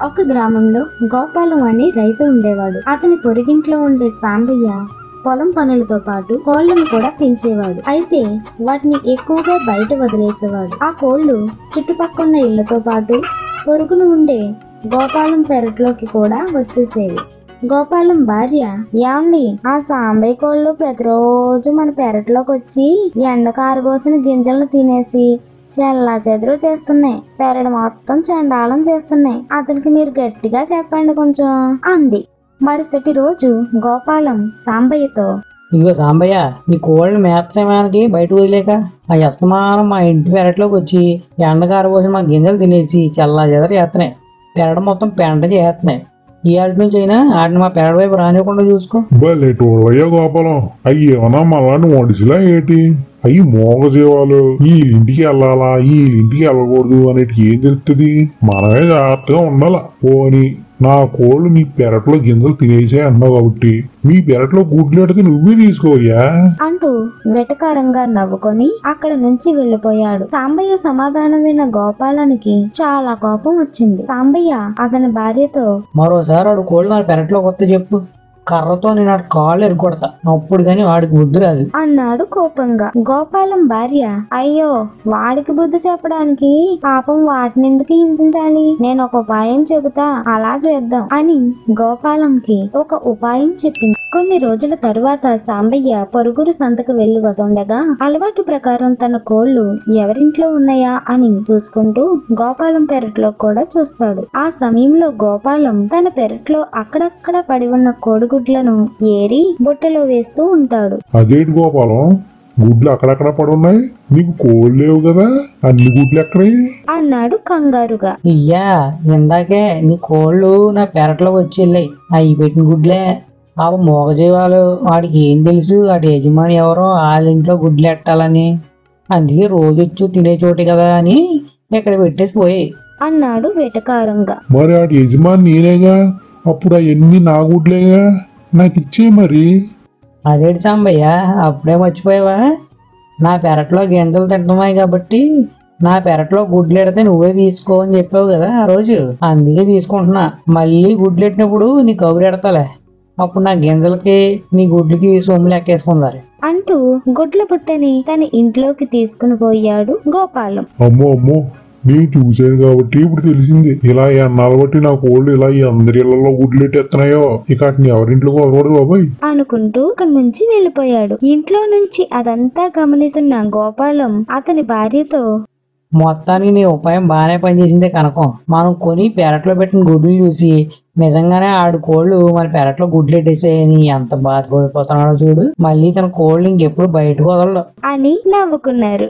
ఒక గ్రామంలో గోపాలం అనే రైతు ఉండేవాడు. అతని పొరుగింట్లో ఉండే సాంబయ్య పొలం పనులతో పాటు కోళ్లను కూడా పెంచేవాడు. అయితే వాటిని ఎక్కువగా బయట వదిలేసేవాడు. ఆ కోళ్లు చుట్టుపక్కల ఇళ్లతో పాటు పొరుగులు ఉండే గోపాలం పెరట్లోకి కూడా వచ్చేసేవి. గోపాలం భార్య, ఏమండి, ఆ సాంబయ్య కోళ్లు ప్రతిరోజు మన పెరట్లోకి వచ్చి ఎండ కారబోసిన గింజలను తినేసి చెల్లా చెదురు చేస్తున్నాయి. పెరడు మొత్తం చండాలం చేస్తున్నాయి. అతనికి మీరు గట్టిగా చెప్పండి కొంచెం అంది. మరుసటి రోజు గోపాలం సాంబయ్యతో, ఇదిగో సాంబయ్య, నీ కోళ్ళని మేత సమయానికి బయట వదిలేక ఆ అస్తమానం మా ఇంటి పెరట్లోకి వచ్చి ఎండగారు పోసి మా గింజలు తినేసి చల్లా చెదరు చేస్తున్నాయి. పెరడ మొత్తం పెంట చేస్తున్నాయి. ఈ ఆటి నుంచి అయినా వాటిని మా పెరడ వైపు రానివ్వకుండా చూసుకో. బయటయ్యా గోపాలం, అయ్యి ఏమన్నా మళ్ళీ మడిసిలా ఏంటి? అయ్యి మోగజీవాలు ఈ ఇంటికి వెళ్ళాలా ఈ ఇంటికి వెళ్ళకూడదు అనేటికి ఏం తెలుస్తుంది? మనమే జాగ్రత్తగా ఉండాలా. పోని నా కోళ్ళు నీ పెరట్లో గింజలు తినేసే అన్నావు కాబట్టి మీ పెరట్లో గుడ్లు ఎడితే నువ్వే తీసుకోయ్యా అంటూ వెటకారంగా నవ్వుకొని అక్కడ నుంచి వెళ్లిపోయాడు. సాంబయ్య సమాధానం విన్న గోపాలానికి చాలా కోపం వచ్చింది. సాంబయ్య అతని భార్యతో, మరోసారి వాడు కోళ్ళు నా పెరట్లో కొత్త చెప్పు, కర్రతో నేను వాడి కాళ్ళు ఎరుకొడతా, అప్పుడు కానీ వాడికి బుద్ధి రాదు అన్నాడు కోపంగా. గోపాలం భార్య, అయ్యో, వాడికి బుద్ధి చెప్పడానికి పాపం వాటిని ఎందుకు హింసించాలి? నేను ఒక ఉపాయం చెబుతా, అలా చేద్దాం అని గోపాలంకి ఒక ఉపాయం చెప్పింది. కొన్ని రోజుల తరువాత సాంబయ్య పొరుగురు సంతకు వెళ్లి వస్తుండగా అలవాటు ప్రకారం తన కోళ్లు ఎవరింట్లో ఉన్నాయా అని చూసుకుంటూ గోపాలం పెరట్లో కూడా చూస్తాడు. ఆ సమయంలో గోపాలం తన పెరట్లో అక్కడక్కడ పడి ఉన్న కోడిగుడ్లను ఏరి బుట్టలో వేస్తూ ఉంటాడు. అదేంటి గోపాలం, గుడ్లు అక్కడక్కడ పడున్నాయి, నీకు కోళ్ళు లేవు కదా, అన్ని గుడ్లు ఎక్కడే అన్నాడు కంగారుగా. ఇయ్యా, ఇందాకే నీ కోళ్ళు నా పెరట్లోకి వచ్చి వెళ్ళాయి. అవి పెట్టిన గుడ్లే. ఆ మోగజీవాలు వాడికి ఏం తెలుసు వాడి యజమాని ఎవరో వాళ్ళ ఇంట్లో గుడ్లు ఎట్టాలని? అందుకే రోజు వచ్చి తినే చోటు కదా అని ఇక్కడ పెట్టేసి పోయాయి అన్నాడు వెటకారంగా. మరి వాడి యజమాని నేనేగా, అప్పుడు అవన్నీ నా గుడ్లేగా, నాకు ఇచ్చే మరి. అదేంటి సాంబయ్య, అప్పుడే మర్చిపోయావా? నా పెరట్లో గింజలు తింటున్నాయి కాబట్టి నా పెరట్లో గుడ్లు ఎడితే నువ్వే తీసుకో అని చెప్పావు కదా ఆ రోజు, అందుకే తీసుకుంటున్నా. మళ్ళీ గుడ్లు ఎట్టినప్పుడు నీ కబురు ఎడతాలే, అప్పుడు నా గింజలకి నీ గుడ్లకి సొమ్ములు ఎక్కేసుకుందారు అంటూ గుడ్ల పుట్టని తన ఇంట్లోకి తీసుకుని పోయాడు గోపాలం. అమ్మో అమ్మో, నేను చూశాను కాబట్టి ఇప్పుడు తెలిసింది. ఇలా ఎన్నాళ్ళు బట్టి నా కోళ్ళు ఇలా అందరి ఇళ్లలో గుడ్లు ఎట్టేస్తున్నాయో, ఇక వాటిని ఎవరింట్లో కొనకూడదు బాబాయ్ అనుకుంటూ అక్కడి నుంచి వెళ్ళిపోయాడు. ఇంట్లో నుంచి అదంతా గమనిస్తున్న గోపాలం అతని భార్యతో, మొత్తానికి నీ ఉపాయం బాగానే పనిచేసిందే కనకం. మనం కొని పెరట్లో పెట్టిన గుడ్లు చూసి నిజంగానే ఆడు కోళ్ళు మన పెరట్లో గుడ్లు ఎట్టేసాయని ఎంత బాధపడిపోతున్నాడో చూడు. మళ్ళీ తన కోళ్ళు ఇంకెప్పుడు బయటకు వదలడు అని నవ్వుకున్నారు.